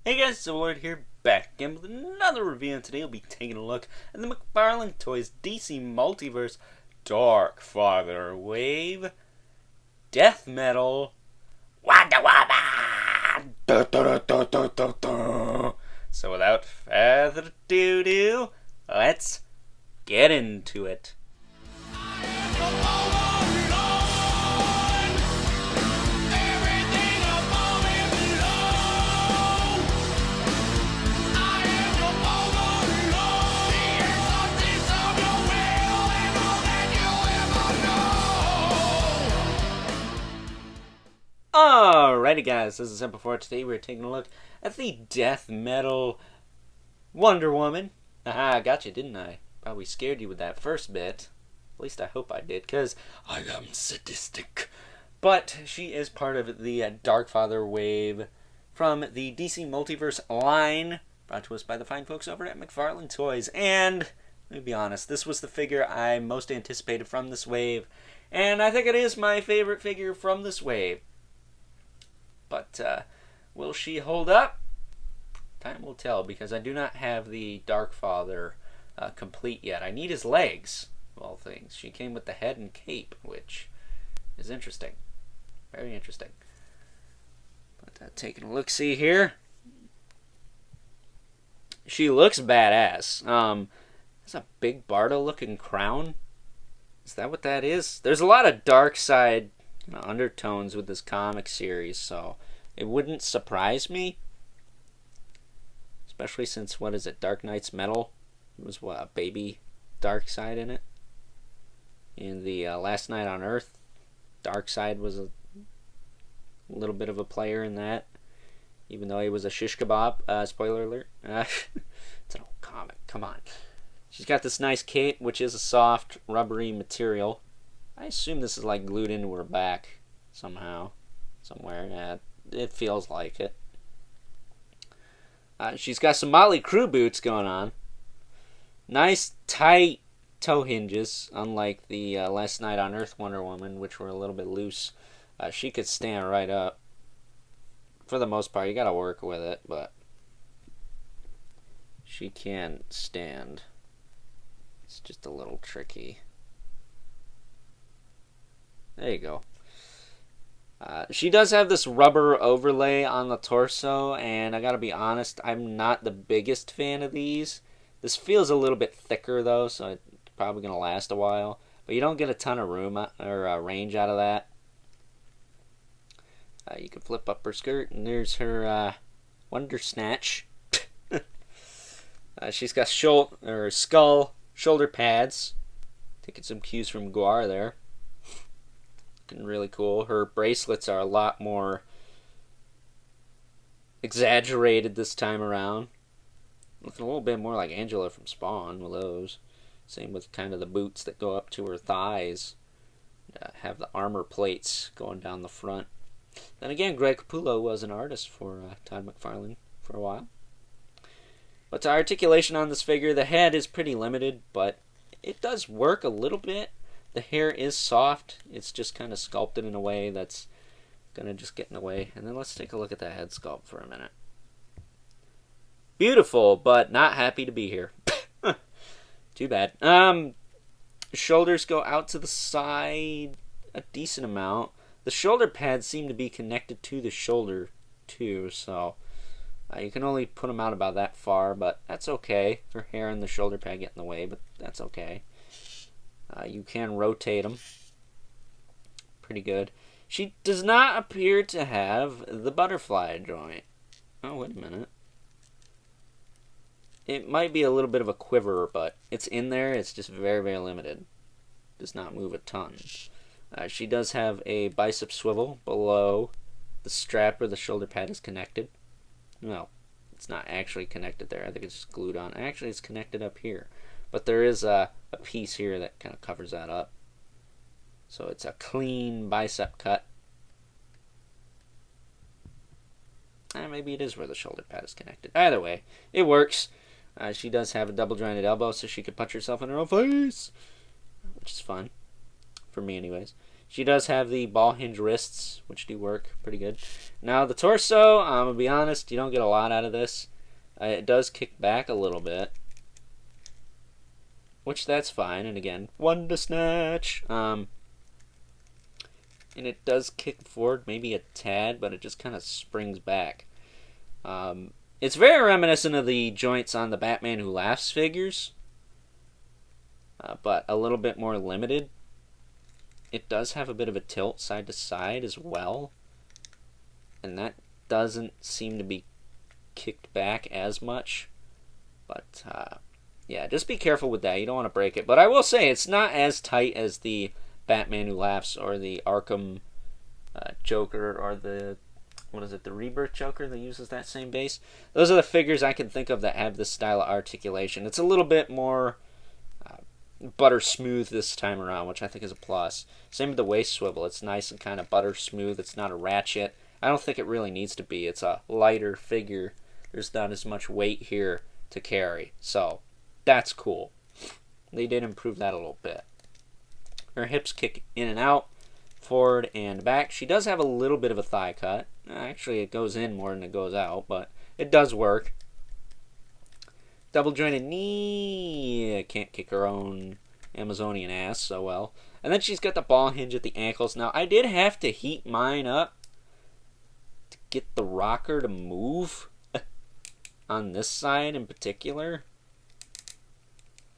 Hey guys, it's Lord here, back again with another review, and today we'll be taking a look at the McFarlane Toys DC Multiverse Darkfather Wave Death Metal Wonder Woman! So without further ado, let's get into it. Alrighty guys, this is Simple for today. We're taking a look at the Death Metal Wonder Woman. Aha, I got you, didn't I? Probably scared you with that first bit. At least I hope I did, because I am sadistic. But she is part of the Darkfather wave from the DC Multiverse line, brought to us by the fine folks over at McFarlane Toys. And, let me be honest, this was the figure I most anticipated from this wave. And I think it is my favorite figure from this wave. But will she hold up? Time will tell, because I do not have the Darkfather complete yet. I need his legs, of all things. She came with the head and cape, which is interesting. Very interesting. But taking a look-see here. She looks badass. That's a big Barda-looking crown. Is that what that is? There's a lot of dark side undertones with this comic series, so it wouldn't surprise me, especially since, what is it, Dark Knight's Metal? It was, what, a baby dark side in it? In the Last Night on Earth, Darkseid was a little bit of a player in that, even though he was a shish kebab. Spoiler alert. It's an old comic, come on. She's got this nice cape, which is a soft, rubbery material. I assume this is like glued into her back somehow, somewhere. Yeah, it feels like it. She's got some Motley Crue boots going on. Nice, tight toe hinges, unlike the Last Night on Earth Wonder Woman, which were a little bit loose. She could stand right up. For the most part, you gotta work with it, but she can stand. It's just a little tricky. There you go. She does have this rubber overlay on the torso, and I gotta be honest, I'm not the biggest fan of these. This feels a little bit thicker, though, so it's probably gonna last a while. But you don't get a ton of room or range out of that. You can flip up her skirt, and there's her Wonder Snatch. She's got skull shoulder pads. Taking some cues from Guar there. Looking really cool. Her bracelets are a lot more exaggerated this time around. Looking a little bit more like Angela from Spawn with those. Same with kind of the boots that go up to her thighs. Have the armor plates going down the front. Then again, Greg Capullo was an artist for Todd McFarlane for a while. But the articulation on this figure, the head is pretty limited, but it does work a little bit. The hair is soft. It's just kind of sculpted in a way that's going to just get in the way. And then let's take a look at that head sculpt for a minute. Beautiful, but not happy to be here. Too bad. Shoulders go out to the side a decent amount. The shoulder pads seem to be connected to the shoulder, too, so you can only put them out about that far, but that's okay. Her hair and the shoulder pad get in the way, but that's okay. You can rotate them. Pretty good. She does not appear to have the butterfly joint. Oh, wait a minute. It might be a little bit of a quiver, but it's in there. It's just very, very limited. Does not move a ton. She does have a bicep swivel below the strap where the shoulder pad is connected. No, it's not actually connected there. I think it's just glued on. Actually, it's connected up here. But there is a piece here that kind of covers that up. So it's a clean bicep cut. And maybe it is where the shoulder pad is connected. Either way, it works. She does have a double-jointed elbow, so she can punch herself in her own face, which is fun. For me, anyways. She does have the ball hinge wrists, which do work pretty good. Now the torso, I'm going to be honest, you don't get a lot out of this. It does kick back a little bit, which that's fine. And again, one to snatch. And it does kick forward maybe a tad, but it just kind of springs back. It's very reminiscent of the joints on the Batman Who Laughs figures, but a little bit more limited. It does have a bit of a tilt side to side as well, and that doesn't seem to be kicked back as much. But yeah, just be careful with that. You don't want to break it. But I will say it's not as tight as the Batman Who Laughs or the Arkham Joker or the, what is it, the Rebirth Joker that uses that same base. Those are the figures I can think of that have this style of articulation. It's a little bit more butter smooth this time around, which I think is a plus. Same with the waist swivel. It's nice and kind of butter smooth. It's not a ratchet. I don't think it really needs to be. It's a lighter figure. There's not as much weight here to carry. So that's cool. They did improve that a little bit. Her hips kick in and out, forward and back. She does have a little bit of a thigh cut. Actually, it goes in more than it goes out, but it does work. Double jointed knee. Can't kick her own Amazonian ass so well. And then she's got the ball hinge at the ankles. Now, I did have to heat mine up to get the rocker to move on this side in particular.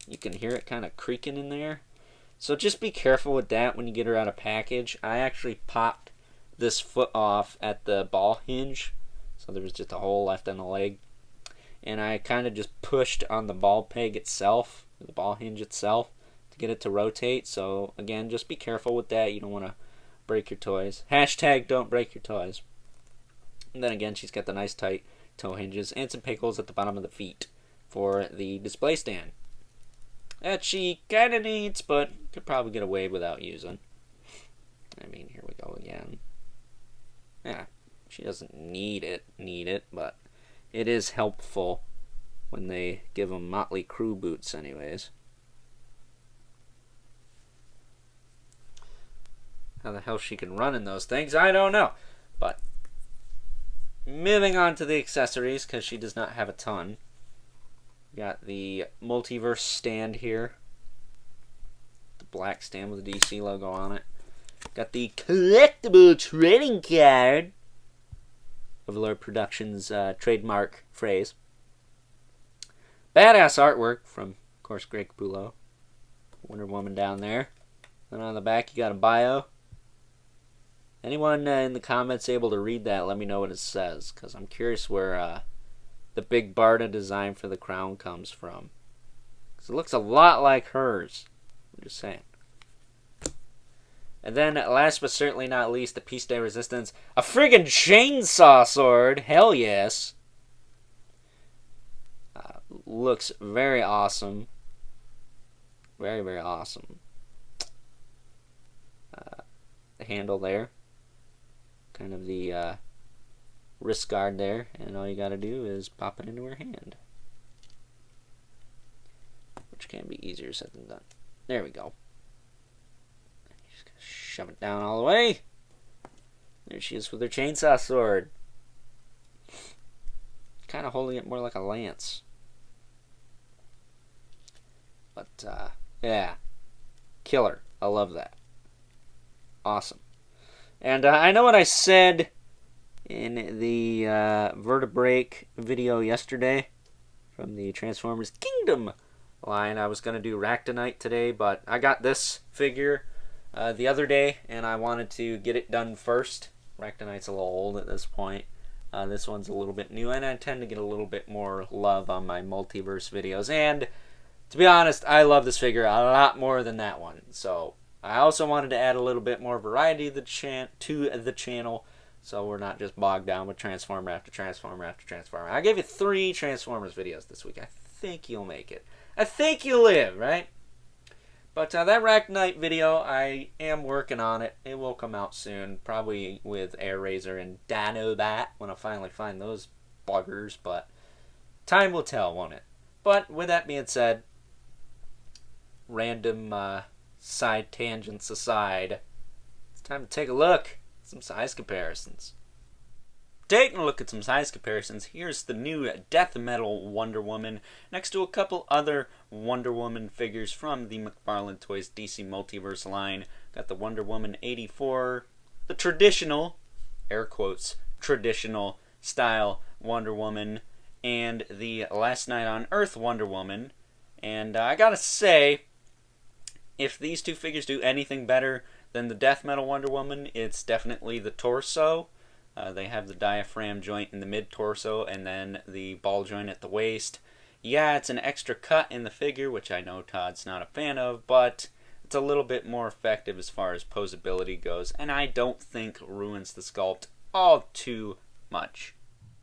You can hear it kind of creaking in there. So just be careful with that when you get her out of package. I actually popped this foot off at the ball hinge, so there was just a hole left on the leg. And I kind of just pushed on the ball peg itself, the ball hinge itself, to get it to rotate. So again, just be careful with that. You don't want to break your toys. Hashtag don't break your toys. And then again, she's got the nice tight toe hinges and some pickles at the bottom of the feet for the display stand that she kind of needs, but could probably get away without using. I mean, here we go again. Yeah, she doesn't need it, but it is helpful when they give them Motley Crue boots anyways. How the hell she can run in those things, I don't know. But moving on to the accessories, because she does not have a ton. Got the multiverse stand here. The black stand with the DC logo on it. Got the collectible trading card. Overlord Productions trademark phrase. Badass artwork from, of course, Greg Capullo. Wonder Woman down there. Then on the back you got a bio. Anyone in the comments able to read that, let me know what it says, because I'm curious where the big Barda design for the crown comes from. Because it looks a lot like hers. I'm just saying. And then, last but certainly not least, the Piece de Resistance. A friggin' chainsaw sword! Hell yes! Looks very awesome. Very, very awesome. The handle there. Kind of the wrist guard there. And all you gotta do is pop it into her hand. Which can be easier said than done. There we go. Shove it down all the way. There she is with her chainsaw sword. Kind of holding it more like a lance. But, yeah. Killer. I love that. Awesome. And I know what I said in the Vertebrake video yesterday from the Transformers Kingdom line. I was going to do Ractonite today, but I got this figure the other day, and I wanted to get it done first. Ractonite's a little old at this point. This one's a little bit new, and I tend to get a little bit more love on my multiverse videos. And to be honest, I love this figure a lot more than that one. So I also wanted to add a little bit more variety to the channel, so we're not just bogged down with Transformer after Transformer after Transformer. I gave you 3 Transformers videos this week. I think you'll make it. I think you'll live, right? But that Ractonite video, I am working on it. It will come out soon, probably with AirRazor and Dinobat when I finally find those buggers, but time will tell, won't it? But with that being said, random side tangents aside, time to take a look at some size comparisons. Taking a look at some size comparisons, here's the new Death Metal Wonder Woman next to a couple other Wonder Woman figures from the McFarlane Toys DC Multiverse line. Got the Wonder Woman 84, the traditional, air quotes, traditional style Wonder Woman, and the Last Night on Earth Wonder Woman. And I gotta say, if these two figures do anything better than the Death Metal Wonder Woman, it's definitely the torso. They have the diaphragm joint in the mid-torso and then the ball joint at the waist. Yeah, it's an extra cut in the figure, which I know Todd's not a fan of, but it's a little bit more effective as far as posability goes, and I don't think ruins the sculpt all too much.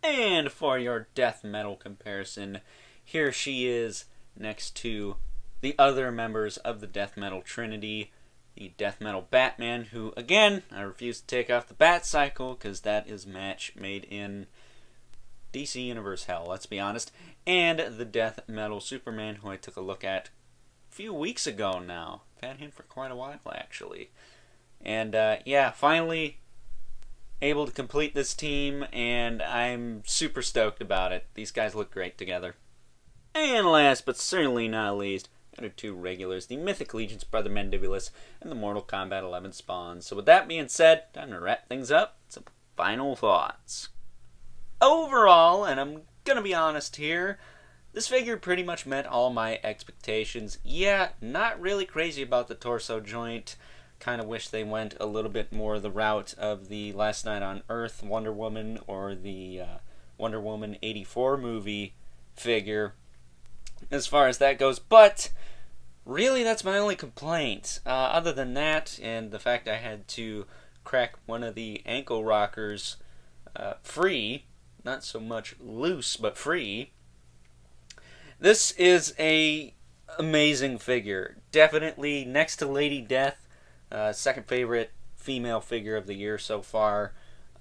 And for your Death Metal comparison, here she is next to the other members of the Death Metal Trinity, the Death Metal Batman, who, again, I refuse to take off the Bat Cycle, because that is a match made in DC Universe hell, let's be honest, and the Death Metal Superman, who I took a look at a few weeks ago now. I've had him for quite a while, actually. And, yeah, finally able to complete this team, and I'm super stoked about it. These guys look great together. And last, but certainly not least, are two regulars, the Mythic Legion's Brother Mandibulus and the Mortal Kombat 11 Spawn. So with that being said, time to wrap things up. Some final thoughts. Overall, and I'm gonna be honest here, this figure pretty much met all my expectations. Yeah, not really crazy about the torso joint. Kind of wish they went a little bit more the route of the Last Night on Earth Wonder Woman or the Wonder Woman 84 movie figure as far as that goes, but really that's my only complaint. Other than that, and the fact I had to crack one of the ankle rockers free, not so much loose, but free, this is a amazing figure. Definitely next to Lady Death, second favorite female figure of the year so far.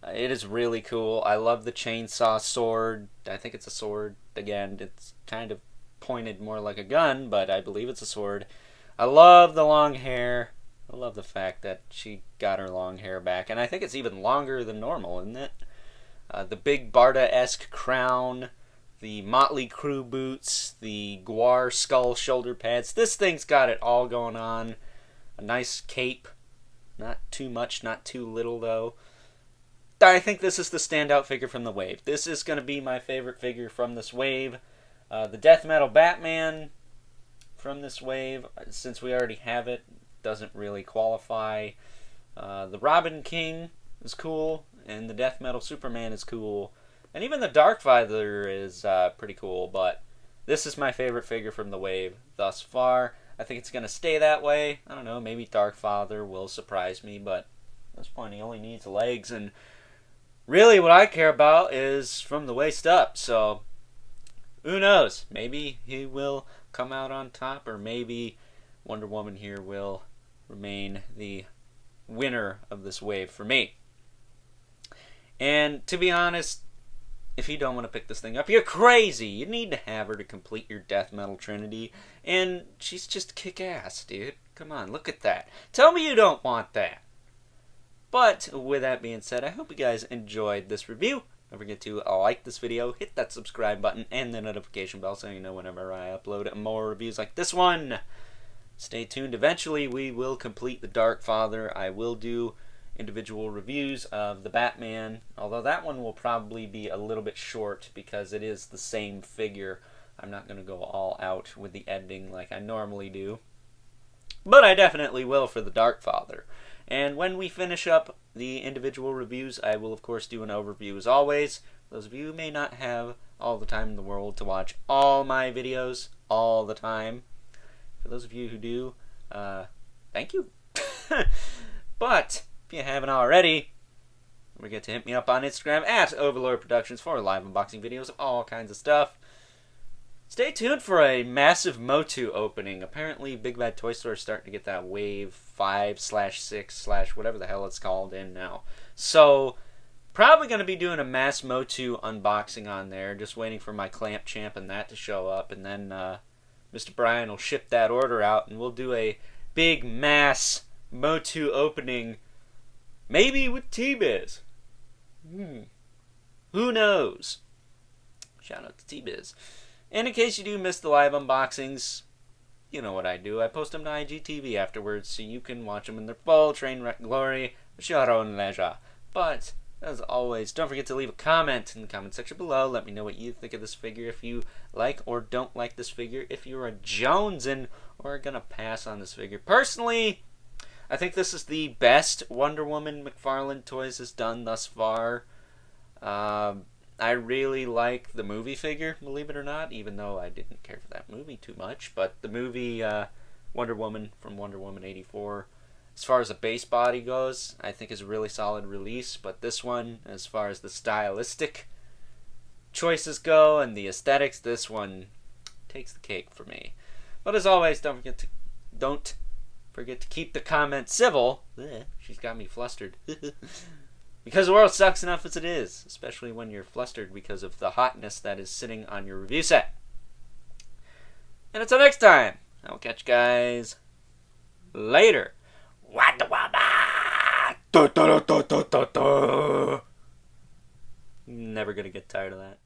It is really cool. I love the chainsaw sword. I think it's a sword. Again, it's kind of pointed more like a gun, but I believe it's a sword. I love the long hair. I love the fact that she got her long hair back, and I think it's even longer than normal, isn't it? The big Barda-esque crown, the Motley Crue boots, the Guar skull shoulder pads. This thing's got it all going on. A nice cape. Not too much, not too little, though. I think this is the standout figure from the wave. This is going to be my favorite figure from this wave. The Death Metal Batman from this wave, since we already have it, doesn't really qualify. The Robin King is cool, and the Death Metal Superman is cool, and even the Darkfather is pretty cool, but this is my favorite figure from the wave thus far. I think it's going to stay that way. I don't know, maybe Darkfather will surprise me, but at this point he only needs legs, and really what I care about is from the waist up, so who knows? Maybe he will come out on top, or maybe Wonder Woman here will remain the winner of this wave for me. And to be honest, if you don't want to pick this thing up, you're crazy. You need to have her to complete your Death Metal Trinity, and she's just kick-ass, dude. Come on, look at that. Tell me you don't want that. But with that being said, I hope you guys enjoyed this review. Don't forget to like this video, hit that subscribe button, and the notification bell so you know whenever I upload more reviews like this one. Stay tuned. Eventually, we will complete the Darkfather. I will do individual reviews of the Batman, although that one will probably be a little bit short because it is the same figure. I'm not going to go all out with the editing like I normally do, but I definitely will for the Darkfather. And when we finish up the individual reviews, I will, of course, do an overview as always. Those of you who may not have all the time in the world to watch all my videos all the time. For those of you who do, thank you. But if you haven't already, don't forget to hit me up on Instagram at Overlord Productions for live unboxing videos of all kinds of stuff. Stay tuned for a massive Motu opening. Apparently, Big Bad Toy Store is starting to get that Wave 5/6/ whatever the hell it's called in now. So, probably going to be doing a mass Motu unboxing on there. Just waiting for my Clamp Champ and that to show up. And then Mr. Brian will ship that order out. And we'll do a big mass Motu opening Maybe with T-Biz. Who knows? Shout out to T-Biz. And in case you do miss the live unboxings, you know what I do. I post them to IGTV afterwards so you can watch them in their full train wreck glory at your own leisure. But, as always, don't forget to leave a comment in the comment section below. Let me know what you think of this figure, if you like or don't like this figure, if you're a Jonesin or are going to pass on this figure. Personally, I think this is the best Wonder Woman McFarlane Toys has done thus far. I really like the movie figure, believe it or not, even though I didn't care for that movie too much. But the movie Wonder Woman from Wonder Woman 84, as far as the base body goes, I think is a really solid release. But this one, as far as the stylistic choices go and the aesthetics, this one takes the cake for me. But as always, don't forget to keep the comments civil. She's got me flustered. Because the world sucks enough as it is, especially when you're flustered because of the hotness that is sitting on your review set. And until next time, I will catch you guys later. Wonder Woman! Never gonna get tired of that.